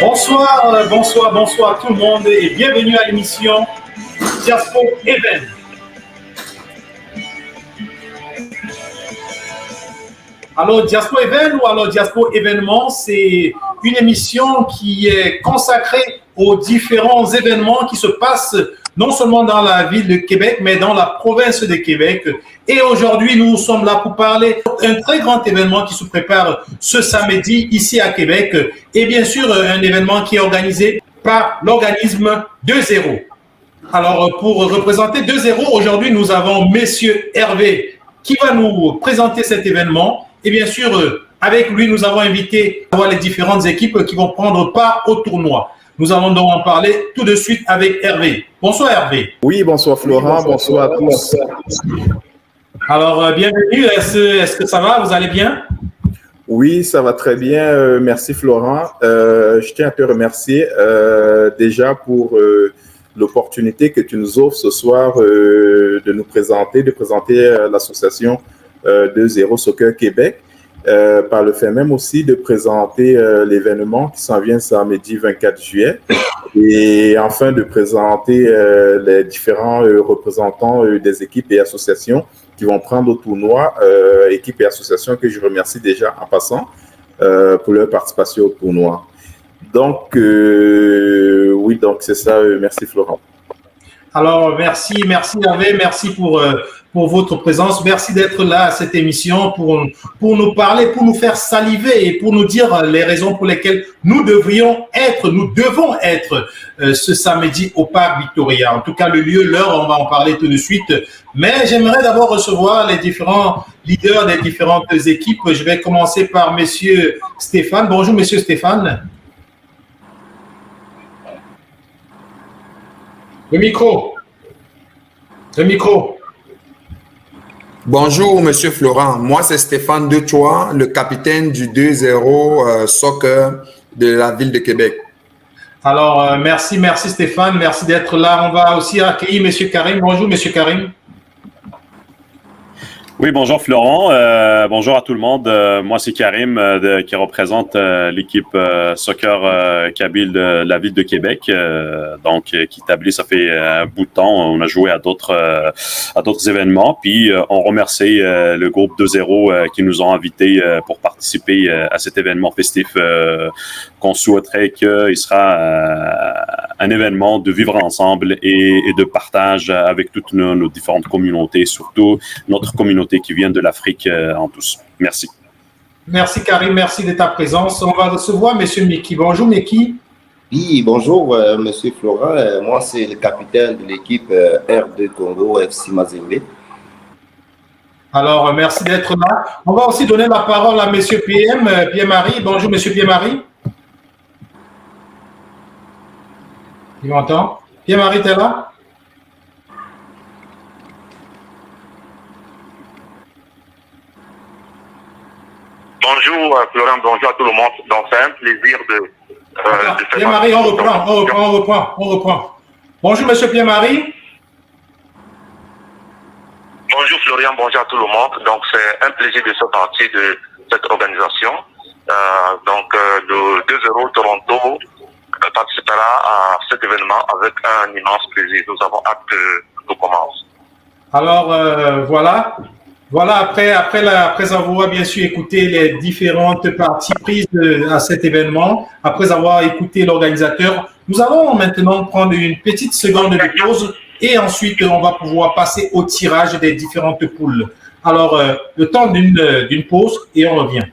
Bonsoir tout le monde et bienvenue à l'émission Diaspo Event. Alors Diaspo Event ou alors Diaspo Événement, c'est une émission qui est consacrée aux différents événements qui se passent non seulement dans la ville de Québec, mais dans la province de Québec. Et aujourd'hui, nous sommes là pour parler d'un très grand événement qui se prépare ce samedi ici à Québec. Et bien sûr, un événement qui est organisé par l'organisme 2-0. Alors, pour représenter 2-0, aujourd'hui, nous avons Monsieur Hervé qui va nous présenter cet événement. Et bien sûr, avec lui, nous avons invité à voir les différentes équipes qui vont prendre part au tournoi. Nous allons donc en parler tout de suite avec Hervé. Bonsoir Hervé. Oui, bonsoir Florent, bonsoir à tous. Alors, bienvenue. Est-ce que ça va? Vous allez bien? Oui, ça va très bien. Merci Florent. Je tiens à te remercier déjà pour l'opportunité que tu nous offres ce soir de nous présenter, l'association 2-0 Soccer Québec. Par le fait même aussi de présenter l'événement qui s'en vient samedi 24 juillet et enfin de présenter les différents représentants des équipes et associations qui vont prendre au tournoi, équipes et associations que je remercie déjà en passant pour leur participation au tournoi. Donc, oui, donc c'est ça. Merci Florent. Alors, merci Hervé, merci pour votre présence. Merci d'être là à cette émission pour nous parler, pour nous faire saliver et pour nous dire les raisons pour lesquelles nous devons être ce samedi au Parc Victoria. En tout cas, le lieu, l'heure, on va en parler tout de suite. Mais j'aimerais d'abord recevoir les différents leaders des différentes équipes. Je vais commencer par Monsieur Stéphane. Bonjour, Monsieur Stéphane. Le micro. Bonjour, Monsieur Florent. Moi, c'est Stéphane Dechois, le capitaine du 2-0 soccer de la ville de Québec. Alors, merci Stéphane. Merci d'être là. On va aussi accueillir Monsieur Karim. Bonjour, Monsieur Karim. Oui, bonjour Florent, bonjour à tout le monde. Moi, c'est Karim qui représente l'équipe soccer kabyle de la ville de Québec, qui établit, ça fait un bout de temps. On a joué à d'autres événements, puis on remercie le groupe 2-0 qui nous ont invités pour participer à cet événement festif qu'on souhaiterait qu'il sera un événement de vivre ensemble et de partage avec toutes nos différentes communautés, surtout notre communauté qui vient de l'Afrique en tous. Merci. Merci Karim, merci de ta présence. On va recevoir M. Meki. Bonjour Meki. Oui, bonjour M. Florent. Moi, c'est le capitaine de l'équipe R2 Congo FC Mazembe. Alors, merci d'être là. On va aussi donner la parole à M. Pierre-Marie. Bonjour M. Pierre-Marie. Il m'entend? Pierre-Marie, tu es là? Bonjour Florent, bonjour à tout le monde. Donc c'est un plaisir de faire... Pierre-Marie, on reprend. Bonjour Monsieur Pierre-Marie. Bonjour Florian, bonjour à tout le monde. Donc c'est un plaisir de faire partie de cette organisation. Le 2-0 Toronto participera à cet événement avec un immense plaisir. Nous avons hâte que tout commence. Alors voilà, après avoir bien sûr écouté les différentes parties prises à cet événement, après avoir écouté l'organisateur, nous allons maintenant prendre une petite seconde de pause et ensuite on va pouvoir passer au tirage des différentes poules. Alors, le temps d'une pause et on revient.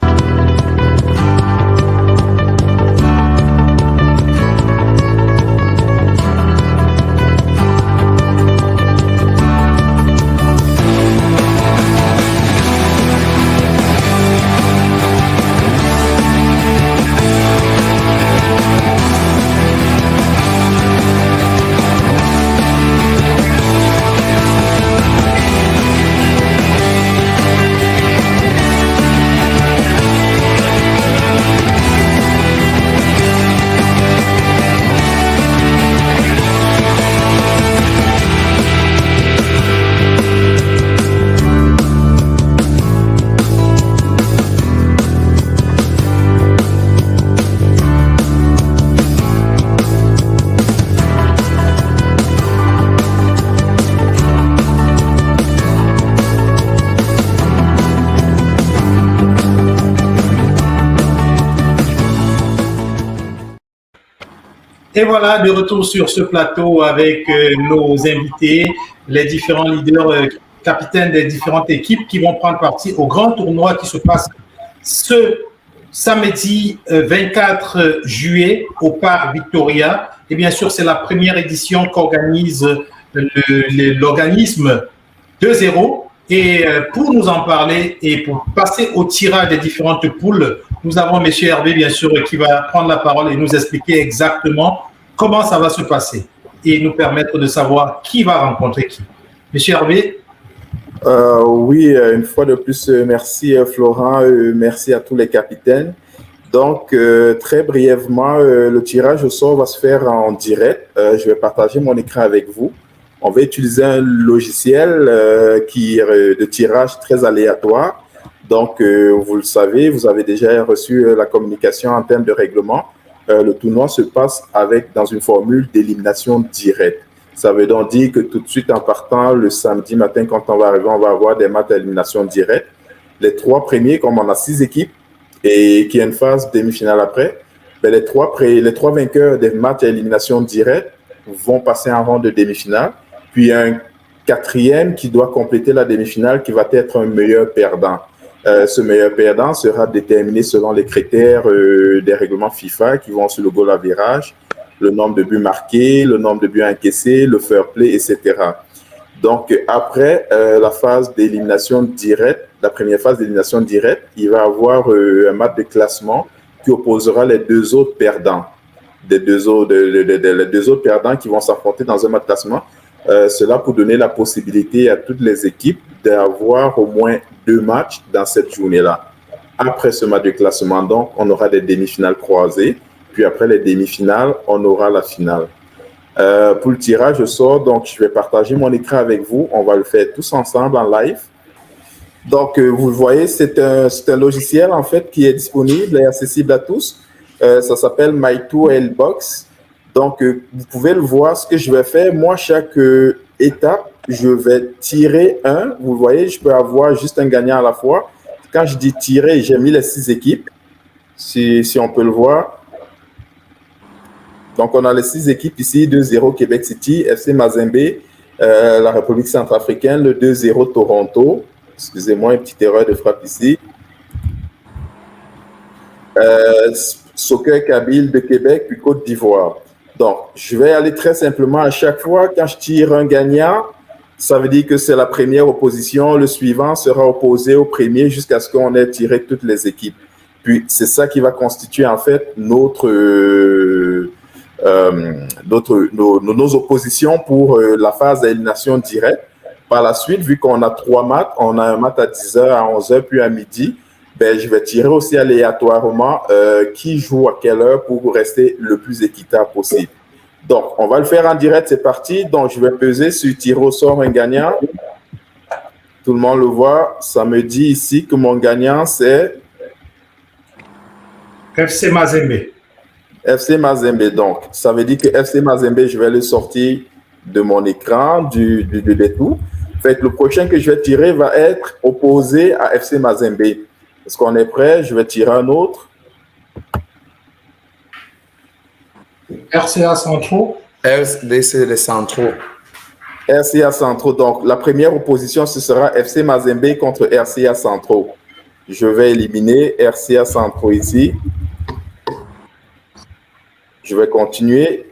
Et voilà, de retour sur ce plateau avec nos invités, les différents leaders, capitaines des différentes équipes qui vont prendre partie au grand tournoi qui se passe ce samedi 24 juillet au Parc Victoria. Et bien sûr, c'est la première édition qu'organise l'organisme 2-0. Et pour nous en parler et pour passer au tirage des différentes poules, nous avons M. Hervé, bien sûr, qui va prendre la parole et nous expliquer exactement comment ça va se passer et nous permettre de savoir qui va rencontrer qui. M. Hervé. Oui, une fois de plus, merci Florent, merci à tous les capitaines. Donc, très brièvement, le tirage au sort va se faire en direct. Je vais partager mon écran avec vous. On va utiliser un logiciel qui est de tirage très aléatoire. Donc, vous le savez, vous avez déjà reçu la communication en termes de règlement. Le tournoi se passe dans une formule d'élimination directe. Ça veut donc dire que tout de suite en partant, le samedi matin, quand on va arriver, on va avoir des matchs à élimination directe. Les 3 premiers, comme on a 6 équipes et qu'il y a une phase demi-finale après, ben les trois vainqueurs des matchs à élimination directe vont passer en rang de demi-finale. Puis un 4e qui doit compléter la demi-finale qui va être un meilleur perdant. Ce meilleur perdant sera déterminé selon les critères des règlements FIFA qui vont sur le goal average, le nombre de buts marqués, le nombre de buts encaissés, le fair play, etc. Donc, après la phase d'élimination directe, la première phase d'élimination directe, il va y avoir un match de classement qui opposera les 2 autres perdants. Les deux autres perdants qui vont s'affronter dans un match de classement. Cela pour donner la possibilité à toutes les équipes d'avoir au moins 2 matchs dans cette journée-là. Après ce match de classement, donc, on aura des demi-finales croisées. Puis après les demi-finales, on aura la finale. Pour le tirage au sort, donc, je vais partager mon écran avec vous. On va le faire tous ensemble en live. Donc, vous le voyez, c'est un logiciel, en fait, qui est disponible et accessible à tous. Ça s'appelle My2Lbox. Donc, vous pouvez le voir, ce que je vais faire. Moi, chaque étape, je vais tirer un. Vous voyez, je peux avoir juste un gagnant à la fois. Quand je dis tirer, j'ai mis les 6 équipes, si on peut le voir. Donc, on a les 6 équipes ici, 2-0 Québec City, FC Mazembe, la République centrafricaine, le 2-0 Toronto. Excusez-moi, une petite erreur de frappe ici. Soccer Kabyle de Québec, puis Côte d'Ivoire. Donc, je vais aller très simplement à chaque fois. Quand je tire un gagnant, ça veut dire que c'est la première opposition. Le suivant sera opposé au premier jusqu'à ce qu'on ait tiré toutes les équipes. Puis, c'est ça qui va constituer en fait nos oppositions pour la phase d'élimination directe. Par la suite, vu qu'on a 3 matchs, on a un match à 10h, à 11h, puis à midi, ben, je vais tirer aussi aléatoirement qui joue à quelle heure pour rester le plus équitable possible. Donc, on va le faire en direct, c'est parti. Donc, je vais peser sur tirer au sort un gagnant. Tout le monde le voit. Ça me dit ici que mon gagnant, c'est FC Mazembe. FC Mazembe. Donc, ça veut dire que FC Mazembe, je vais le sortir de mon écran, du détour. Fait que le prochain que je vais tirer va être opposé à FC Mazembe. Est-ce qu'on est prêt? Je vais tirer un autre. RCA Centraux. RDC les Centraux. RCA Centraux. Donc, la première opposition, ce sera FC Mazembe contre RCA Centraux. Je vais éliminer RCA Centraux ici. Je vais continuer.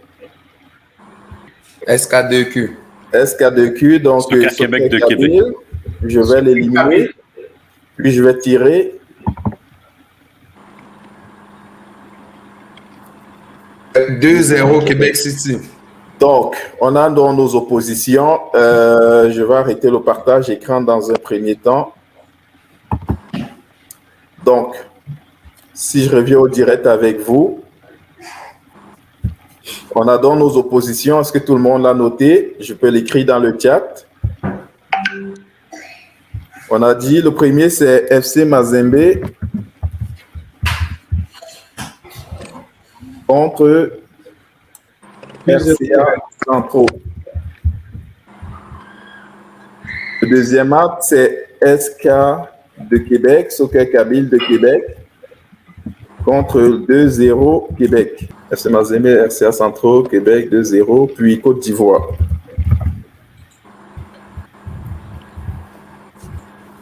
SK2Q. SK2Q, donc Québec de Québec. Je vais l'éliminer. Puis je vais tirer. 2-0 Québec City. Donc, on a dans nos oppositions. Je vais arrêter le partage écran dans un premier temps. Donc, si je reviens au direct avec vous, on a dans nos oppositions. Est-ce que tout le monde l'a noté? Je peux l'écrire dans le chat. On a dit le premier, c'est FC Mazembe contre RCA Centraux. Le deuxième match, c'est SK de Québec, Soccer Kabyle de Québec contre 2-0 Québec. FC Mazembe, RCA Centro, Québec 2-0, puis Côte d'Ivoire.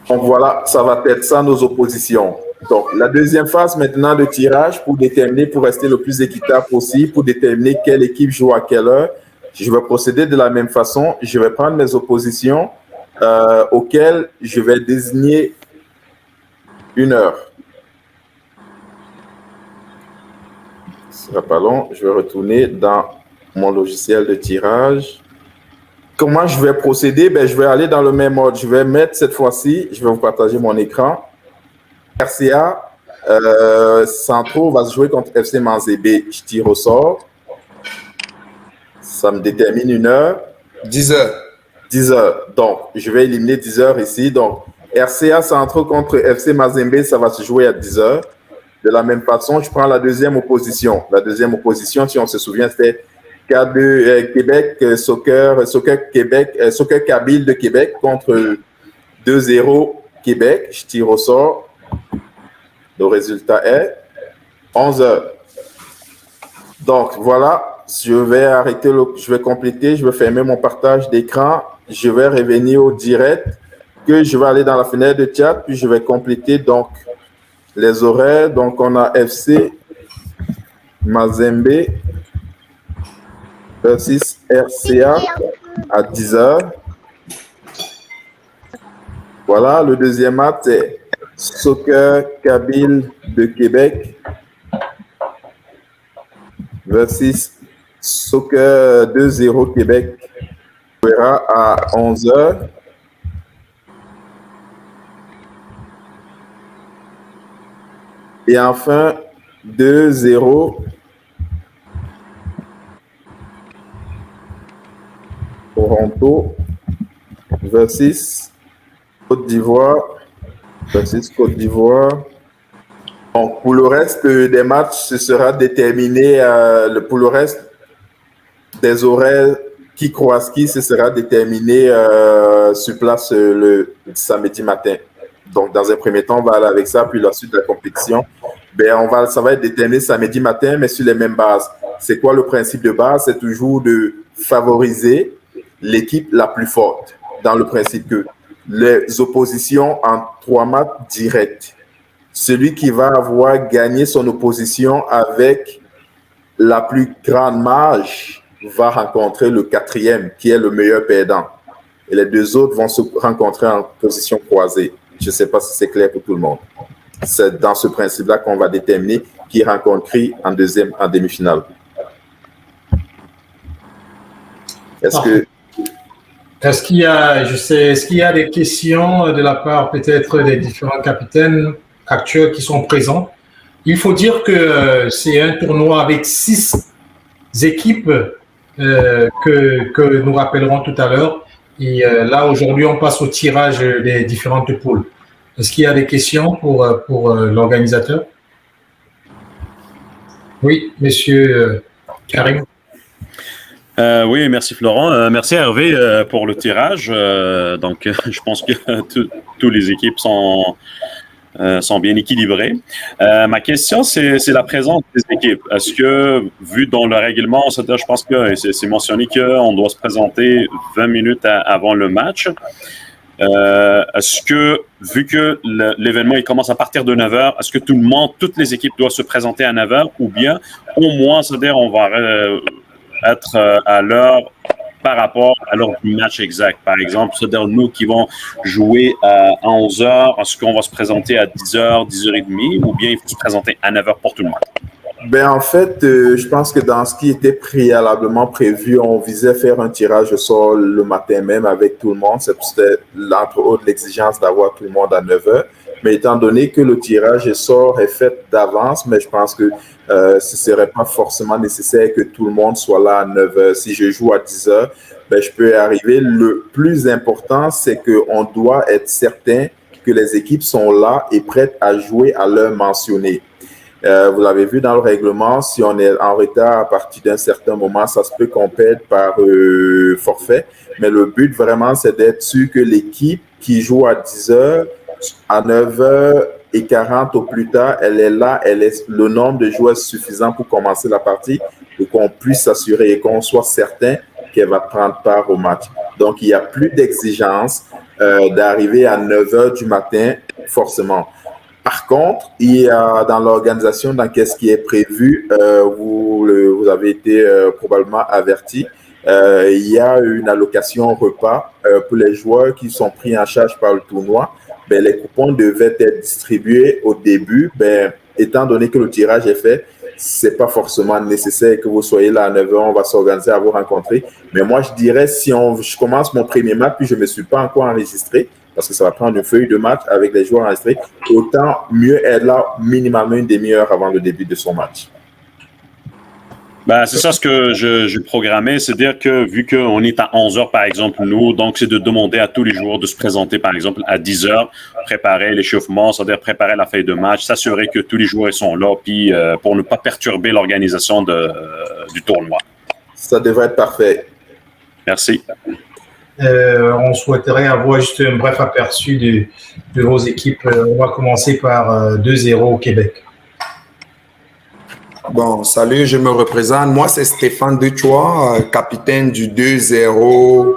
Donc voilà, ça va être ça nos oppositions. Donc la deuxième phase maintenant de tirage pour déterminer, pour rester le plus équitable possible, pour déterminer quelle équipe joue à quelle heure. Je vais procéder de la même façon. Je vais prendre mes oppositions auxquelles je vais désigner une heure. Ce sera pas long. Je vais retourner dans mon logiciel de tirage. Comment je vais procéder? Ben, je vais aller dans le même ordre. Je vais mettre cette fois-ci, je vais vous partager mon écran. RCA Centro va se jouer contre FC Mazembe. Je tire au sort. Ça me détermine une heure. 10 heures. 10 heures. Donc, je vais éliminer 10 heures ici. Donc, RCA Centro contre FC Mazembe, ça va se jouer à 10 heures. De la même façon, je prends la deuxième opposition. La deuxième opposition, si on se souvient, c'était K2 Québec, Soccer Québec, Soccer Kabyle de Québec contre 2-0 Québec. Je tire au sort. Le résultat est 11 heures. Donc, voilà. Je vais arrêter, je vais compléter, je vais fermer mon partage d'écran. Je vais revenir au direct, que je vais aller dans la fenêtre de chat, puis je vais compléter donc les horaires. Donc, on a FC Mazembe versus RCA à 10 heures. Voilà, le deuxième match, c'est Soccer Kabyle de Québec versus Soccer 2-0 Québec. On verra à 11 heures. Et enfin, 2-0 Toronto versus Côte d'Ivoire. Donc, pour le reste des matchs, ce sera déterminé, pour le reste des horaires qui croisent qui, ce sera déterminé sur place le samedi matin. Donc, dans un premier temps, on va aller avec ça, puis la suite de la compétition, ben, ça va être déterminé samedi matin, mais sur les mêmes bases. C'est quoi le principe de base? C'est toujours de favoriser l'équipe la plus forte, dans le principe que les oppositions en 3 matchs directs. Celui qui va avoir gagné son opposition avec la plus grande marge va rencontrer le 4e, qui est le meilleur perdant. Et les 2 autres vont se rencontrer en position croisée. Je ne sais pas si c'est clair pour tout le monde. C'est dans ce principe-là qu'on va déterminer qui rencontre qui en demi-finale. Est-ce qu'il y a des questions de la part peut-être des différents capitaines actuels qui sont présents? Il faut dire que c'est un tournoi avec 6 équipes que nous rappellerons tout à l'heure. Et là, aujourd'hui, on passe au tirage des différentes poules. Est-ce qu'il y a des questions pour l'organisateur? Oui, monsieur Karim. Oui, merci Florent. Merci Hervé pour le tirage. Donc, je pense que toutes les équipes sont bien équilibrées. Ma question, c'est la présence des équipes. Est-ce que, vu dans le règlement, je pense que c'est mentionné qu'on doit se présenter 20 minutes avant le match. Est-ce que, vu que l'événement il commence à partir de 9 h, est-ce que toutes les équipes doivent se présenter à 9 h ou bien au moins, c'est-à-dire on va être à l'heure par rapport à l'heure du match exact. Par exemple, c'est-à-dire nous qui vont jouer à 11 h, est-ce qu'on va se présenter à 10 h, 10 h 30 ou bien il faut se présenter à 9 h pour tout le monde? Ben, en fait, je pense que dans ce qui était préalablement prévu, on visait faire un tirage au sort le matin même avec tout le monde. C'était entre autres l'exigence d'avoir tout le monde à 9 h. Mais étant donné que le tirage au sort est fait d'avance, mais je pense que ce ne serait pas forcément nécessaire que tout le monde soit là à 9 h. Si je joue à 10 h, ben, je peux y arriver. Le plus important, c'est qu'on doit être certain que les équipes sont là et prêtes à jouer à l'heure mentionnée. Vous l'avez vu dans le règlement, si on est en retard à partir d'un certain moment, ça se peut qu'on perde par forfait. Mais le but vraiment, c'est d'être sûr que l'équipe qui joue à 10 h, à 9 h, 9h40 au plus tard, elle est là, elle est le nombre de joueurs suffisant pour commencer la partie pour qu'on puisse s'assurer et qu'on soit certain qu'elle va prendre part au match. Donc, il n'y a plus d'exigence d'arriver à 9h du matin, forcément. Par contre, il y a dans l'organisation, dans qu'est-ce qui est prévu, vous avez été probablement averti, il y a une allocation repas pour les joueurs qui sont pris en charge par le tournoi. Ben, les coupons devaient être distribués au début. Ben, étant donné que le tirage est fait, c'est pas forcément nécessaire que vous soyez là à 9h, on va s'organiser à vous rencontrer. Mais moi, je dirais, si je commence mon premier match, puis je ne me suis pas encore enregistré, parce que ça va prendre une feuille de match avec les joueurs enregistrés, autant mieux être là minimalement une demi-heure avant le début de son match. Ben, c'est ça ce que je programmais, c'est-à-dire que vu qu'on est à 11h par exemple, nous, donc c'est de demander à tous les joueurs de se présenter par exemple à 10h, préparer l'échauffement, c'est-à-dire préparer la feuille de match, s'assurer que tous les joueurs sont là, puis pour ne pas perturber l'organisation du tournoi. Ça devrait être parfait. Merci. On souhaiterait avoir juste un bref aperçu de vos équipes. On va commencer par 2-0 au Québec. Bon, salut, je me représente. Moi, c'est Stéphane Dechois, capitaine du 2-0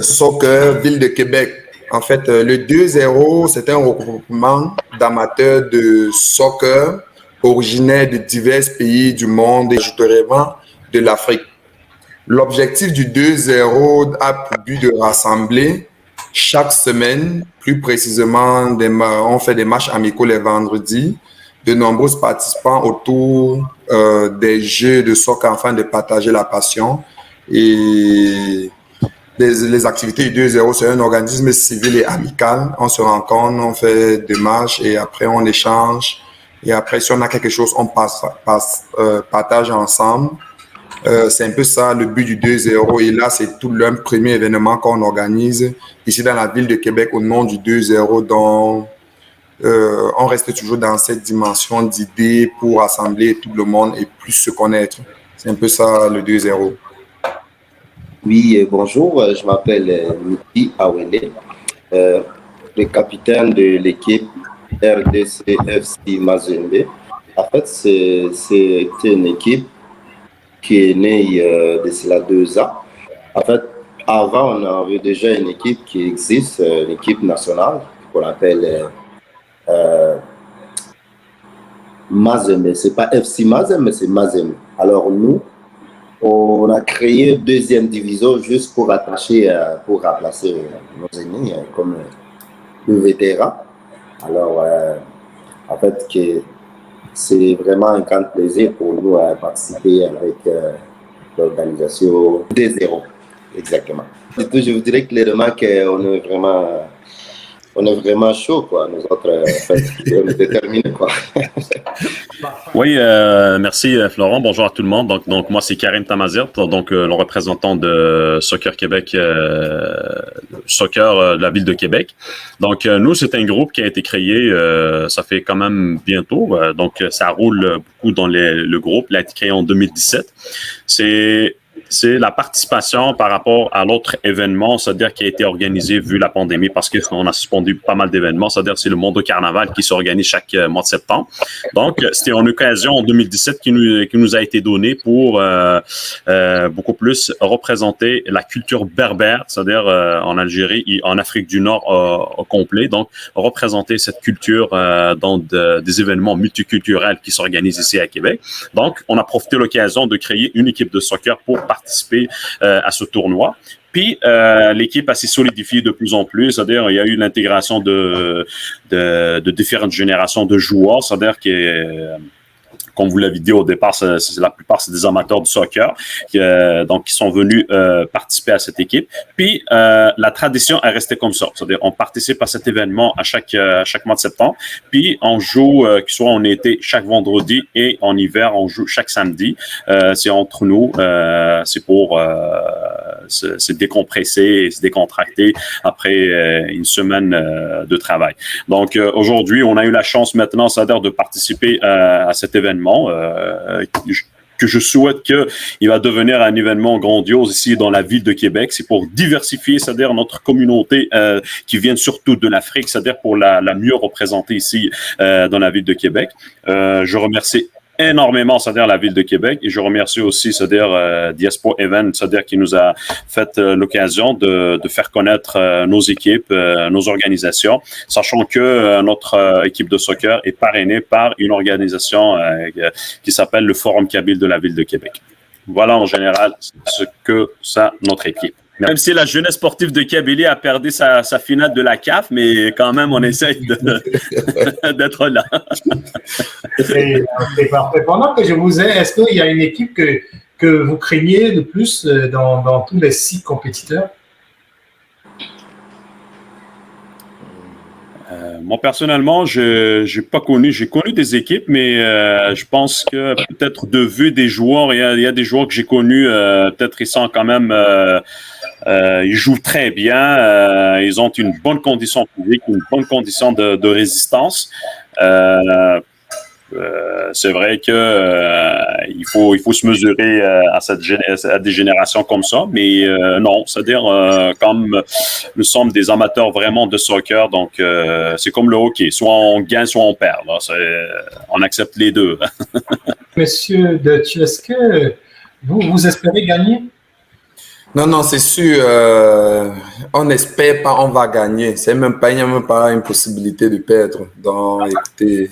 Soccer Ville de Québec. En fait, le 2-0, c'est un regroupement d'amateurs de soccer originaires de divers pays du monde et ajouterément de l'Afrique. L'objectif du 2-0 a pour but de rassembler chaque semaine, plus précisément, on fait des matchs amicaux les vendredis, de nombreux participants autour des jeux de soccer afin de partager la passion. Et les activités du 2-0, c'est un organisme civil et amical. On se rencontre, on fait des matchs et après on échange. Et après, si on a quelque chose, on partage ensemble. C'est un peu ça le but du 2-0. Et là, c'est tout le premier événement qu'on organise ici dans la ville de Québec au nom du 2-0. Donc, on reste toujours dans cette dimension d'idées pour assembler tout le monde et plus se connaître. C'est un peu ça le 2-0. Oui, bonjour, je m'appelle Niki Awele, le capitaine de l'équipe RDC-FC Mazembe. En fait, c'est une équipe qui est née de cela 2 ans. En fait, avant, on avait déjà une équipe qui existe, l'équipe nationale, qu'on appelle Mazembe. Ce n'est pas FC Mazembe, mais c'est Mazembe. Alors nous, on a créé une deuxième division juste pour remplacer nos aînés comme le vétéran. Alors, en fait, c'est vraiment un grand plaisir pour nous à participer avec l'organisation 2-0. Exactement. Je vous dirais clairement qu'on est vraiment chaud, quoi. Nous autres, on est déterminés, quoi. Oui, merci Florent. Bonjour à tout le monde. Donc moi, c'est Karim Tamazirt, donc le représentant de Soccer Québec, Soccer de la ville de Québec. Donc nous, c'est un groupe qui a été créé, ça fait quand même bientôt. Donc ça roule beaucoup dans le groupe. Il a été créé en 2017. C'est la participation par rapport à l'autre événement, c'est-à-dire qui a été organisé vu la pandémie, parce qu'on a suspendu pas mal d'événements, c'est-à-dire c'est le Mondo Carnaval qui s'organise chaque mois de septembre. Donc, c'était une occasion en 2017 qui nous a été donnée pour beaucoup plus représenter la culture berbère, c'est-à-dire en Algérie et en Afrique du Nord au complet. Donc, représenter cette culture dans des événements multiculturels qui s'organisent ici à Québec. Donc, on a profité de l'occasion de créer une équipe de soccer pour participer à ce tournoi. Puis, l'équipe a s'est solidifiée de plus en plus, c'est-à-dire il y a eu l'intégration de différentes générations de joueurs, c'est-à-dire que comme vous l'avez dit au départ, la plupart, c'est des amateurs du soccer donc qui sont venus participer à cette équipe. Puis, la tradition est restée comme ça. C'est-à-dire on participe à cet événement à chaque mois de septembre. Puis, on joue, que ce soit en été, chaque vendredi et en hiver, on joue chaque samedi. C'est entre nous. C'est pour se décompresser et se décontracter après une semaine de travail. Donc, aujourd'hui, on a eu la chance maintenant, c'est-à-dire de participer à cet événement. que je souhaite qu'il va devenir un événement grandiose ici dans la ville de Québec. C'est pour diversifier, c'est-à-dire notre communauté qui vient surtout de l'Afrique, c'est-à-dire pour la mieux représenter ici dans la ville de Québec. Je remercie énormément, c'est-à-dire la ville de Québec, et je remercie aussi, c'est-à-dire Diaspora Event, c'est-à-dire qui nous a fait l'occasion de faire connaître nos équipes, nos organisations, sachant que notre équipe de soccer est parrainée par une organisation qui s'appelle le Forum Kabyle de la ville de Québec. Voilà en général ce que ça notre équipe. Même si la jeunesse sportive de Kabylie a perdu sa finale de la CAF, mais quand même, on essaye d'être là. C'est parfait. Pendant que je vous ai, est-ce qu'il y a une équipe que vous craignez le plus dans tous les 6 compétiteurs? Moi, personnellement, j'ai connu des équipes, mais je pense que peut-être de vue des joueurs, il y a des joueurs que j'ai connus, peut-être ils sont quand même, ils jouent très bien, ils ont une bonne condition physique, une bonne condition de résistance. C'est vrai que il faut se mesurer à des générations comme ça, mais non, c'est-à-dire comme nous sommes des amateurs vraiment de soccer, donc c'est comme le hockey, soit on gagne, soit on perd. Là, on accepte les deux. Monsieur Deutsch, est-ce que vous espérez gagner? Non, c'est sûr. On n'espère pas, on va gagner. Il n'y a même pas une possibilité de perdre. Donc, écoutez,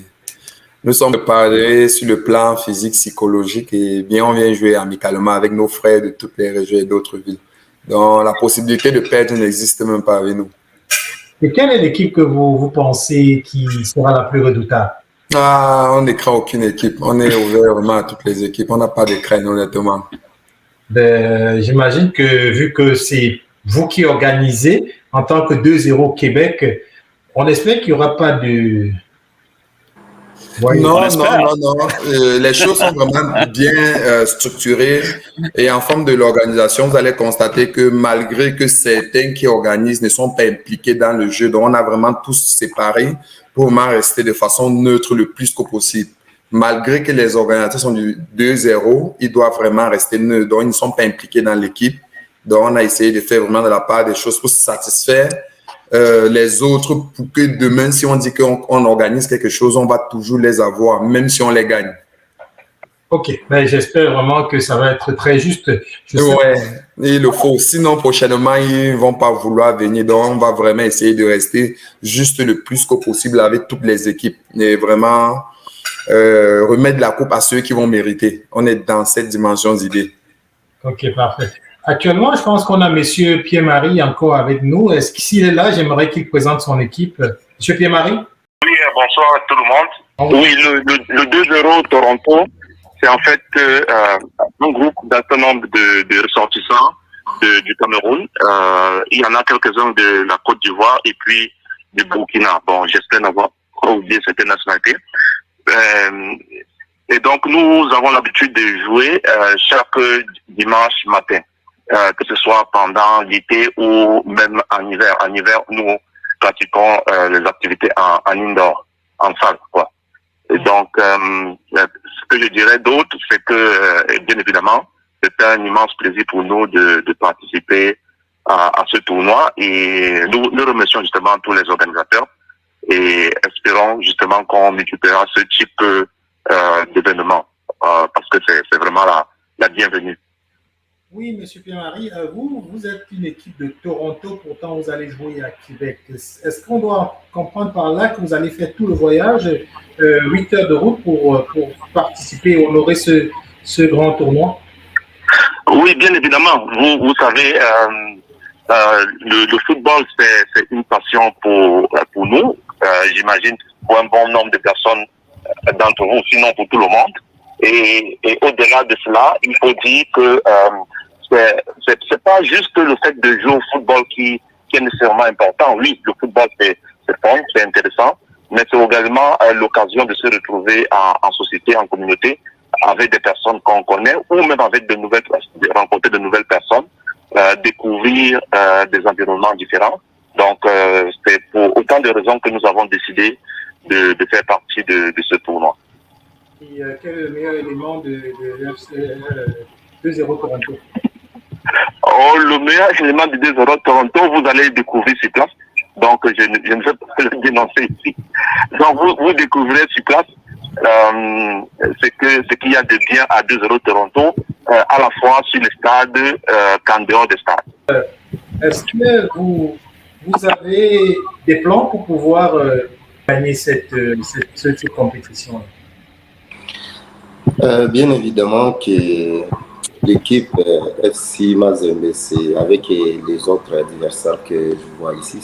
nous sommes préparés sur le plan physique, psychologique et bien, on vient jouer amicalement avec nos frères de toutes les régions et d'autres villes. Donc, la possibilité de perdre n'existe même pas avec nous. Et quelle est l'équipe que vous pensez qui sera la plus redoutable? On ne craint aucune équipe. On est ouvert vraiment à toutes les équipes. On n'a pas de crainte, honnêtement. J'imagine que vu que c'est vous qui organisez en tant que 2-0 Québec, on espère qu'il n'y aura pas de... Ouais, non. Les choses sont vraiment bien structurées et en forme de l'organisation, vous allez constater que malgré que certains qui organisent ne sont pas impliqués dans le jeu, donc on a vraiment tous séparés pour vraiment rester de façon neutre le plus que possible. Malgré que les organisateurs sont du 2-0, ils doivent vraiment rester neutres, donc ils ne sont pas impliqués dans l'équipe. Donc on a essayé de faire vraiment de la part des choses pour satisfaire les autres pour que demain, si on dit qu'on organise quelque chose, on va toujours les avoir, même si on les gagne. Ok, ben, j'espère vraiment que ça va être très juste. Ouais, il le faut. Sinon, prochainement, ils ne vont pas vouloir venir. Donc, on va vraiment essayer de rester juste le plus que possible avec toutes les équipes et vraiment remettre la coupe à ceux qui vont mériter. On est dans cette dimension d'idée. Ok, parfait. Actuellement, je pense qu'on a M. Pierre-Marie encore avec nous. Est-ce qu'il est là? J'aimerais qu'il présente son équipe. M. Pierre-Marie? Oui, bonsoir à tout le monde. Oui, le 2-0 Toronto, c'est en fait un groupe d'un certain nombre de ressortissants du Cameroun. Il y en a quelques-uns de la Côte d'Ivoire et puis du Burkina. Bon, j'espère n'avoir pas oublié cette nationalité. Et donc, nous avons l'habitude de jouer chaque dimanche matin. Que ce soit pendant l'été ou même en hiver. En hiver, nous pratiquons les activités en indoor, en salle, quoi. Et donc, ce que je dirais d'autre, c'est que, bien évidemment, c'est un immense plaisir pour nous de participer à ce tournoi et nous remercions justement tous les organisateurs et espérons justement qu'on multipliera ce type d'événements parce que c'est vraiment la bienvenue. Oui, M. Pierre-Marie, vous êtes une équipe de Toronto, pourtant vous allez jouer à Québec. Est-ce qu'on doit comprendre par là que vous allez faire tout le voyage, 8 heures de route pour participer et honorer ce grand tournoi? Oui, bien évidemment. Vous savez, le football, c'est une passion pour nous. J'imagine pour un bon nombre de personnes d'entre vous, sinon pour tout le monde. Et au-delà de cela, il faut dire que c'est pas juste le fait de jouer au football qui est nécessairement important. Oui, le football c'est fun, c'est intéressant, mais c'est également l'occasion de se retrouver en société, en communauté, avec des personnes qu'on connaît ou même avec rencontrer de nouvelles personnes, découvrir des environnements différents. Donc c'est pour autant de raisons que nous avons décidé de faire partie de ce tournoi. Et quel est le meilleur élément de l'FCL 2-0 Toronto? Oh, le meilleur élément du 2-0 Toronto, vous allez le découvrir sur place. Donc, je ne vais pas le dénoncer ici. Donc, vous découvrirez sur place ce qu'il y a de bien à 2-0 Toronto, à la fois sur le stade qu'en dehors des stades. Est-ce que vous avez des plans pour pouvoir gagner cette compétition? Bien évidemment que l'équipe FC Mazembe, avec les autres adversaires que je vois ici,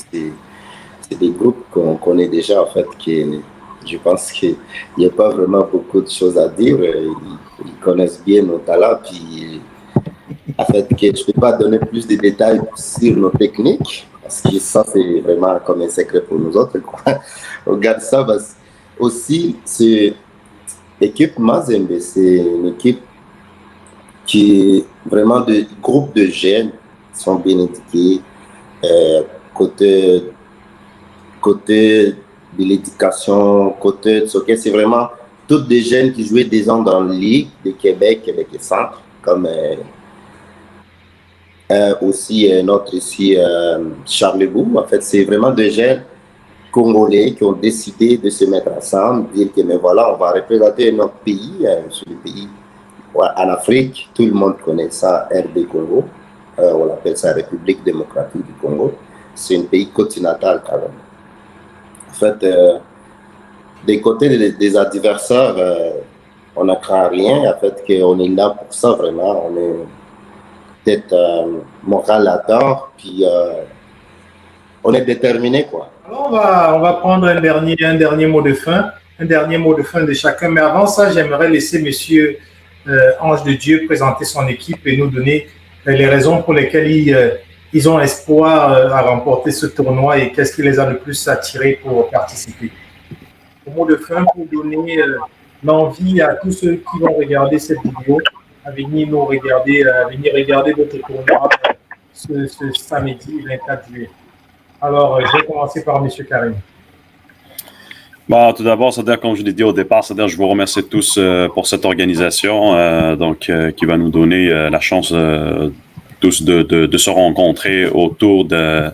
c'est des groupes qu'on connaît déjà, en fait, je pense qu'il n'y a pas vraiment beaucoup de choses à dire. Ils connaissent bien nos talents, puis en fait, que je ne peux pas donner plus de détails sur nos techniques, parce que ça, c'est vraiment comme un secret pour nous autres. On regarde ça, parce que aussi, l'équipe Mazembe, c'est une équipe qui est vraiment de groupes de jeunes qui sont bien éduqués, côté de l'éducation, côté de soccer, c'est vraiment tous des jeunes qui jouaient des ans dans la Ligue de Québec et Centre, comme aussi notre ici, Charlebourg. En fait, c'est vraiment des jeunes Congolais qui ont décidé de se mettre ensemble, dire que mais voilà, on va représenter notre pays, sur le pays. En Afrique, tout le monde connaît ça, RD Congo. On appelle ça République démocratique du Congo. C'est un pays continental quand même. En fait, des côtés des adversaires, on n'a craint rien. En fait, qu'on est là pour ça vraiment. On est peut-être moral à tort, puis on est déterminé, quoi. Alors on va prendre un dernier mot de fin, de chacun. Mais avant ça, j'aimerais laisser Monsieur Ange de Dieu présenter son équipe et nous donner les raisons pour lesquelles ils ont espoir à remporter ce tournoi et qu'est-ce qui les a le plus attirés pour participer. Au mot de fin, pour donner l'envie à tous ceux qui vont regarder cette vidéo à venir regarder votre tournoi ce samedi 24 juillet. Alors, je vais commencer par M. Karim. Bon, tout d'abord, c'est-à-dire, comme je l'ai dit au départ, c'est-à-dire, je vous remercie tous pour cette organisation qui va nous donner la chance tous de se rencontrer autour d'un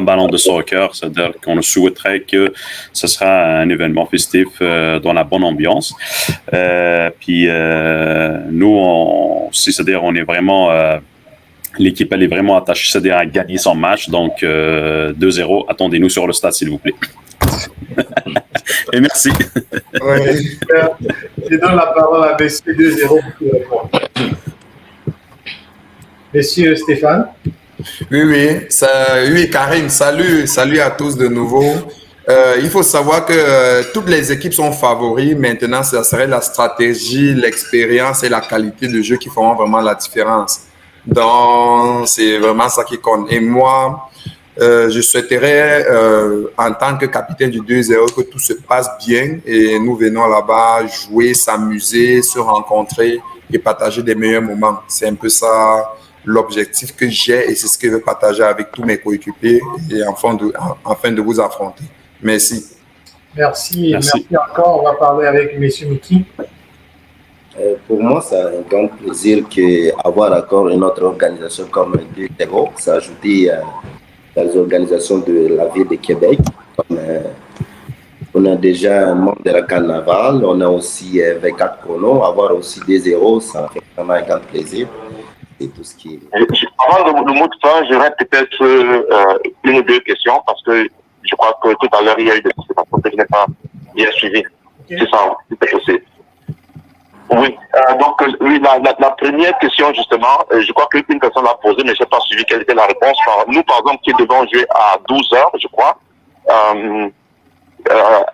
ballon de soccer. C'est-à-dire qu'on souhaiterait que ce sera un événement festif dans la bonne ambiance. Puis nous, c'est-à-dire, on est vraiment... l'équipe, elle est vraiment attachée, c'est-à-dire à gagner son match. Donc, 2-0, attendez-nous sur le stade, s'il vous plaît. Et merci. Je donne la parole à M. 2-0 pour répondre. Monsieur Stéphane. Oui, Karim, salut à tous de nouveau. Il faut savoir que toutes les équipes sont favoris. Maintenant, ça serait la stratégie, l'expérience et la qualité de jeu qui feront vraiment la différence. Donc, c'est vraiment ça qui compte. Et moi, je souhaiterais, en tant que capitaine du 2-0, que tout se passe bien et nous venons là-bas jouer, s'amuser, se rencontrer et partager des meilleurs moments. C'est un peu ça l'objectif que j'ai et c'est ce que je veux partager avec tous mes coéquipiers et afin de vous affronter. Merci. Merci encore. On va parler avec M. Miki. Pour moi, c'est un grand plaisir d'avoir encore une autre organisation comme le 2-0, s'ajouter dans les organisations de la ville de Québec. On a déjà un membre de la Carnaval, on a aussi 24 chronos, avoir aussi des 0, ça fait vraiment un grand plaisir. Et tout ce qui est... Avant le mot de fin, j'aurais peut-être une ou deux questions parce que je crois que tout à l'heure, il y a eu des participations que je n'ai pas bien suivies. Okay. C'est ça, c'est possible. Oui, donc la première question justement, je crois qu'une personne l'a posée, mais je n'ai pas suivi quelle était la réponse. Nous, par exemple, qui devons jouer à 12 heures, je crois,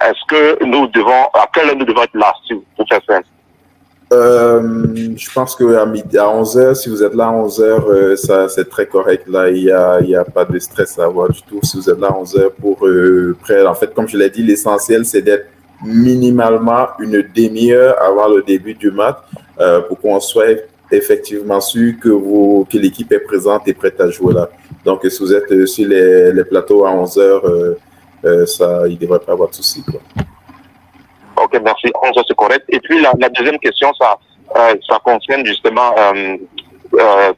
est-ce que nous devons, à quelle heure nous devons être là pour faire ça? Je pense qu'à midi, à 11h, si vous êtes là à 11h, ça c'est très correct. Là, il y a pas de stress à avoir du tout. Si vous êtes là à 11h pour près, en fait, comme je l'ai dit, l'essentiel c'est d'être minimalement une demi-heure avant le début du match pour qu'on soit effectivement sûr que l'équipe est présente et prête à jouer là. Donc, si vous êtes sur les plateaux à 11h, ça, il ne devrait pas avoir de souci, quoi. Ok, merci. 11 heures, c'est correct. Et puis la deuxième question, ça concerne justement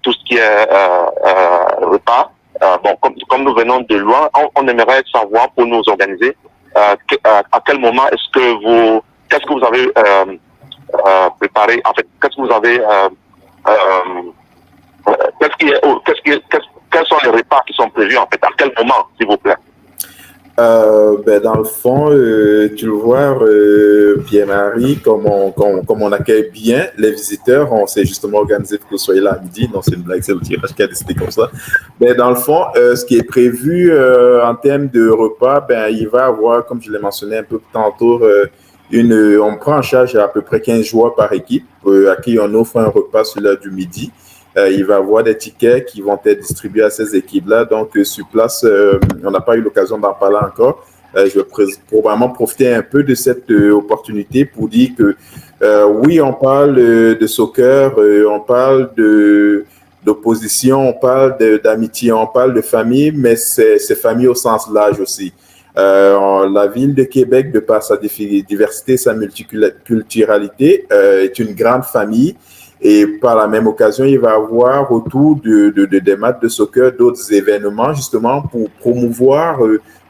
tout ce qui est repas. Bon, comme nous venons de loin, on aimerait savoir pour nous organiser à quel moment qu'est-ce que vous avez préparé, en fait, qu'est-ce que vous avez quels sont les repas qui sont prévus, en fait, à quel moment, s'il vous plaît? Dans le fond, tu le vois, Pierre-Marie, comme on accueille bien les visiteurs, on s'est justement organisé pour que vous soyez là à midi. Non, c'est une blague, c'est le tirage qui a décidé comme ça. Dans le fond, ce qui est prévu en termes de repas, il va y avoir, comme je l'ai mentionné un peu tantôt, on prend en charge à peu près 15 joueurs par équipe, à qui on offre un repas sur l'heure du midi. Il va y avoir des tickets qui vont être distribués à ces équipes-là. Donc, sur place, on n'a pas eu l'occasion d'en parler encore. Je vais probablement profiter un peu de cette opportunité pour dire que oui, on parle de soccer, on parle d'opposition, on parle d'amitié, on parle de famille, mais c'est famille au sens large aussi. La ville de Québec, de par sa diversité, sa multiculturalité, est une grande famille. Et par la même occasion, il va y avoir autour des matchs de soccer d'autres événements, justement, pour promouvoir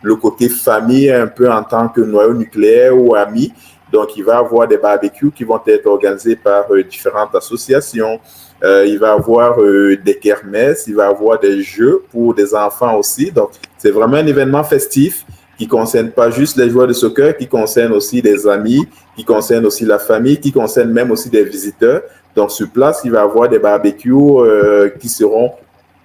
le côté famille un peu en tant que noyau nucléaire ou amis. Donc, il va y avoir des barbecues qui vont être organisés par différentes associations. Il va y avoir des kermesses, il va y avoir des jeux pour des enfants aussi. Donc, c'est vraiment un événement festif qui ne concerne pas juste les joueurs de soccer, qui concerne aussi des amis, qui concerne aussi la famille, qui concerne même aussi des visiteurs. Donc, sur place, il va y avoir des barbecues qui seront...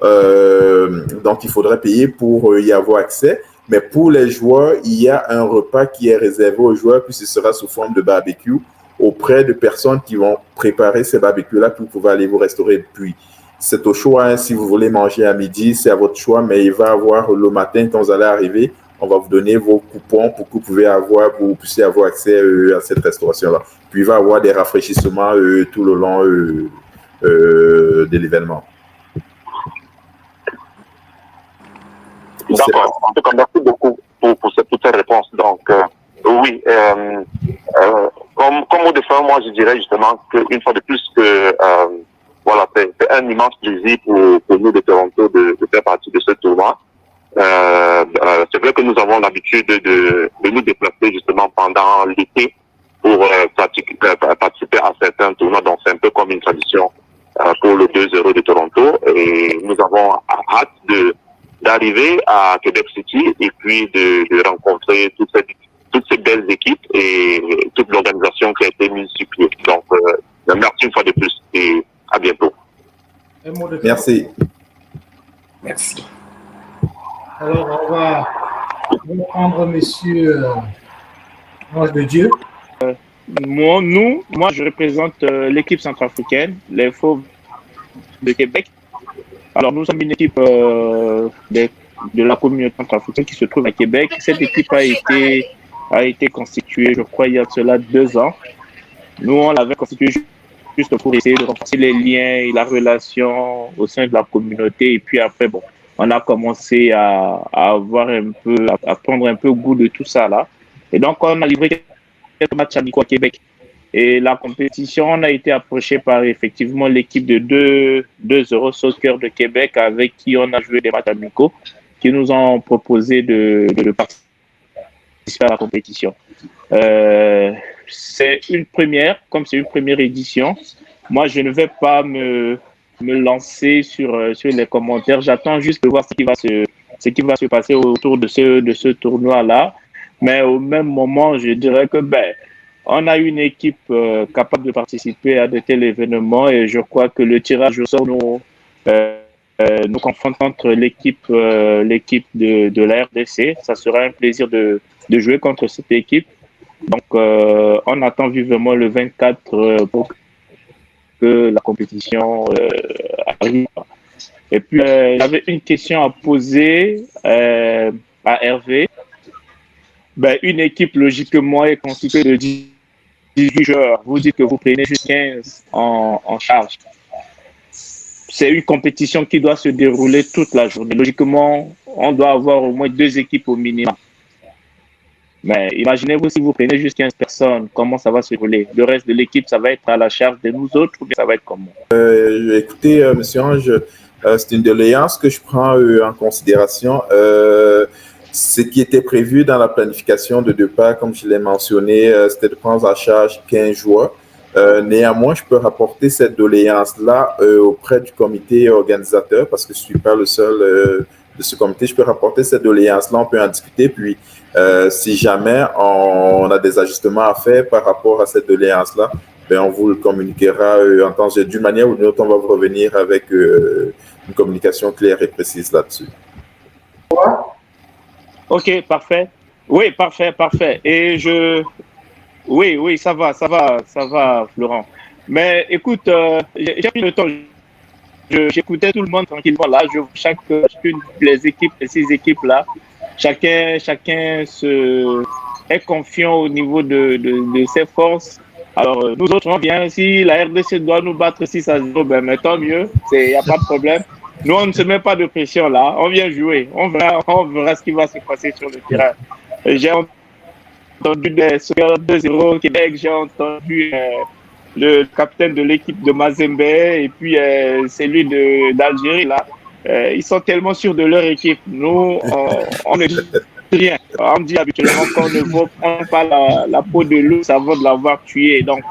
donc, il faudrait payer pour y avoir accès. Mais pour les joueurs, il y a un repas qui est réservé aux joueurs, puis ce sera sous forme de barbecue auprès de personnes qui vont préparer ces barbecues-là pour pouvoir aller vous restaurer. Puis, c'est au choix. Hein, si vous voulez manger à midi, c'est à votre choix. Mais il va y avoir le matin, quand vous allez arriver, on va vous donner vos coupons pour que vous puissiez avoir accès à cette restauration-là. Puis, il va y avoir des rafraîchissements tout le long de l'événement. D'accord. En tout cas, merci beaucoup pour toutes ces réponses. Donc, oui, comme mot de fin, moi, je dirais justement qu'une fois de plus que voilà, c'est un immense plaisir pour nous de Toronto de faire partie de ce tournoi. C'est vrai que nous avons l'habitude de nous déplacer justement pendant l'été pour participer à certains tournois. Donc, c'est un peu comme une tradition pour le 2-0 de Toronto. Et nous avons hâte d'arriver à Québec City et puis de rencontrer toutes ces belles équipes et toute l'organisation qui a été mise sur pied. Donc, merci une fois de plus et à bientôt. Merci. Merci. Alors, on va prendre Monsieur Ange de Dieu. Moi, je représente l'équipe centrafricaine, les Fauves de Québec. Alors, nous sommes une équipe de la communauté centrafricaine qui se trouve à Québec. Cette équipe a été constituée, je crois, il y a cela 2 ans. Nous, on l'avait constituée juste pour essayer de renforcer les liens et la relation au sein de la communauté. Et puis après, bon, on a commencé à avoir à prendre un peu goût de tout ça là. Et donc, on a livré quelques matchs amicaux à Québec. Et la compétition, on a été approché par effectivement l'équipe de 2-0 Soccer de Québec avec qui on a joué des matchs amicaux, qui nous ont proposé de participer à la compétition. C'est une première, comme c'est une première édition. Moi, je ne vais pas me lancer sur les commentaires. J'attends juste de voir ce qui va se passer autour de ce tournoi-là. Mais au même moment, je dirais que on a une équipe capable de participer à de tels événements et je crois que le tirage au sort nous confronte entre l'équipe de la RDC. Ça sera un plaisir de jouer contre cette équipe. Donc, on attend vivement le 24 pour que la compétition arrive. Et puis, j'avais une question à poser à Hervé. Une équipe, logiquement, est constituée de 18 joueurs. Vous dites que vous prenez juste 15 en charge. C'est une compétition qui doit se dérouler toute la journée. Logiquement, on doit avoir au moins 2 équipes au minimum. Mais imaginez-vous si vous prenez juste 15 personnes, comment ça va se rouler? Le reste de l'équipe, ça va être à la charge de nous autres ou bien ça va être comment? Écoutez, Monsieur Ange, c'est une doléance que je prends en considération. Ce qui était prévu dans la planification de départ, comme je l'ai mentionné, c'était de prendre en charge 15 joueurs. Néanmoins, je peux rapporter cette doléance-là auprès du comité organisateur parce que je ne suis pas le seul de ce comité. Je peux rapporter cette doléance-là, on peut en discuter. Puis, si jamais on a des ajustements à faire par rapport à cette doléance-là, ben, on vous le communiquera en temps et d'une manière ou d'une autre, on va vous revenir avec une communication claire et précise là-dessus. Ok, parfait. Oui, parfait. Et oui, ça va, Florent. Mais écoute, j'ai pris le temps. J'écoutais tout le monde tranquillement là. Chacune des équipes, de ces équipes-là, chacun est confiant au niveau de ses forces. Alors, nous autres, on vient. Si la RDC doit nous battre 6-0, ben, mais tant mieux. Il n'y a pas de problème. Nous, on ne se met pas de pression là. On vient jouer. On verra ce qui va se passer sur le terrain. J'ai entendu des Soccer 2-0 Québec. J'ai entendu le capitaine de l'équipe de Mazembe et puis celui d'Algérie là. Ils sont tellement sûrs de leur équipe. Nous, on ne dit rien. On dit habituellement qu'on ne vaut pas la peau de l'ours avant de l'avoir tué. Donc,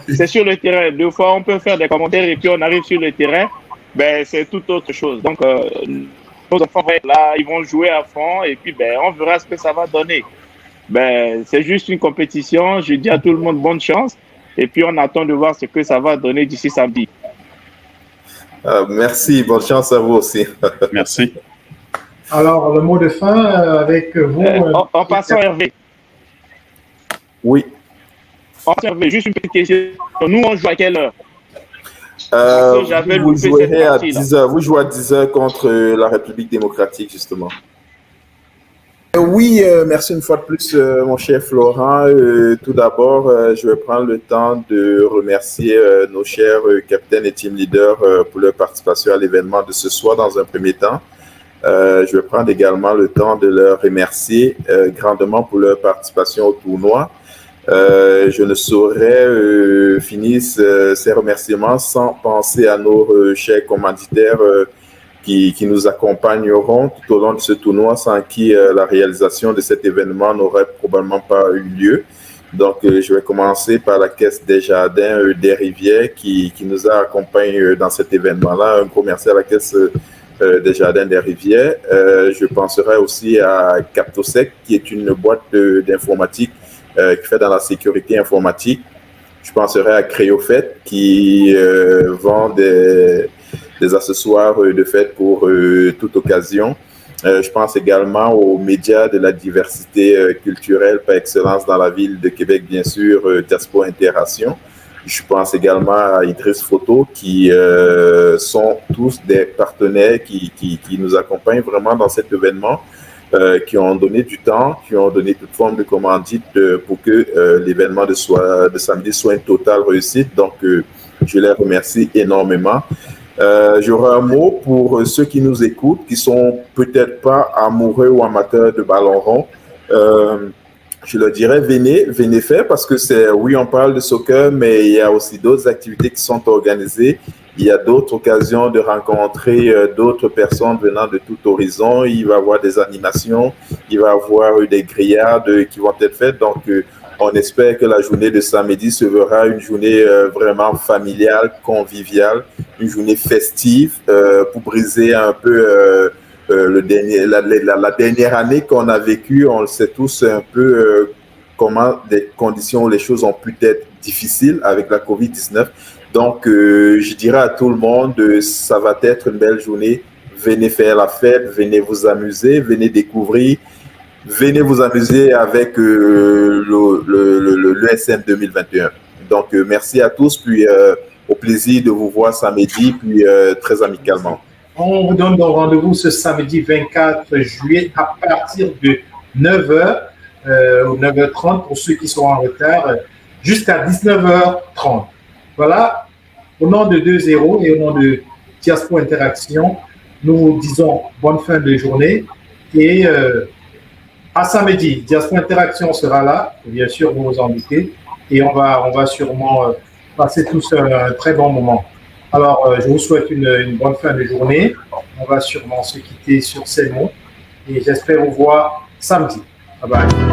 c'est sur le terrain. Deux fois, on peut faire des commentaires et puis on arrive sur le terrain. Ben, c'est tout autre chose. Donc, nos enfants vont être là, ils vont jouer à fond et puis ben, on verra ce que ça va donner. Ben, c'est juste une compétition. Je dis à tout le monde bonne chance et puis on attend de voir ce que ça va donner d'ici samedi. Merci, bonne chance à vous aussi. Merci. Alors, le mot de fin avec vous. En passant, Hervé. Oui. Hervé, juste une petite question. Nous, on joue à quelle heure? Vous jouerez à 10h. Vous jouez à 10h contre la République démocratique, justement. Oui, merci une fois de plus, mon cher Florent. Tout d'abord, je vais prendre le temps de remercier nos chers capitaines et team leaders pour leur participation à l'événement de ce soir dans un premier temps. Je vais prendre également le temps de leur remercier grandement pour leur participation au tournoi. Je ne saurais finir ces remerciements sans penser à nos chers commanditaires qui nous accompagneront tout au long de ce tournoi, sans qui la réalisation de cet événement n'aurait probablement pas eu lieu. Donc, je vais commencer par la Caisse des Jardins des Rivières qui nous a accompagnés dans cet événement-là. Un gros merci à la Caisse des Jardins des Rivières. Je penserai aussi à Captosec, qui est une boîte d'informatique qui fait dans la sécurité informatique. Je penserai à Créofet qui vend des accessoires de fête pour toute occasion. Je pense également aux médias de la diversité culturelle par excellence dans la ville de Québec, bien sûr, Diaspora Interaction. Je pense également à Idriss Photo qui sont tous des partenaires qui nous accompagnent vraiment dans cet événement. Qui ont donné du temps, qui ont donné toute forme de commandite pour que l'événement de samedi soit une totale réussite. Donc, je les remercie énormément. J'aurai un mot pour ceux qui nous écoutent, qui sont peut-être pas amoureux ou amateurs de ballon rond. Je leur dirais, venez faire parce que oui, on parle de soccer, mais il y a aussi d'autres activités qui sont organisées. Il y a d'autres occasions de rencontrer d'autres personnes venant de tout horizon. Il va y avoir des animations, il va y avoir des grillades qui vont être faites. Donc, on espère que la journée de samedi sera une journée vraiment familiale, conviviale, une journée festive pour briser un peu la dernière année qu'on a vécue. On le sait tous un peu comment des conditions où les choses ont pu être difficiles avec la COVID-19. Donc, je dirais à tout le monde, ça va être une belle journée. Venez faire la fête, venez vous amuser, venez découvrir, venez vous amuser avec l'ESM 2021. Donc, merci à tous, puis au plaisir de vous voir samedi, puis très amicalement. On vous donne donc rendez-vous ce samedi 24 juillet à partir de 9h ou 9h30 pour ceux qui sont en retard, jusqu'à 19h30. Voilà, au nom de 2-0 et au nom de Diaspora Interaction, nous vous disons bonne fin de journée et à samedi. Diaspora Interaction sera là, bien sûr, vous vous en doutez, et on va sûrement passer tous un très bon moment. Alors, je vous souhaite une bonne fin de journée. On va sûrement se quitter sur ces mots, et j'espère vous voir samedi. Bye bye.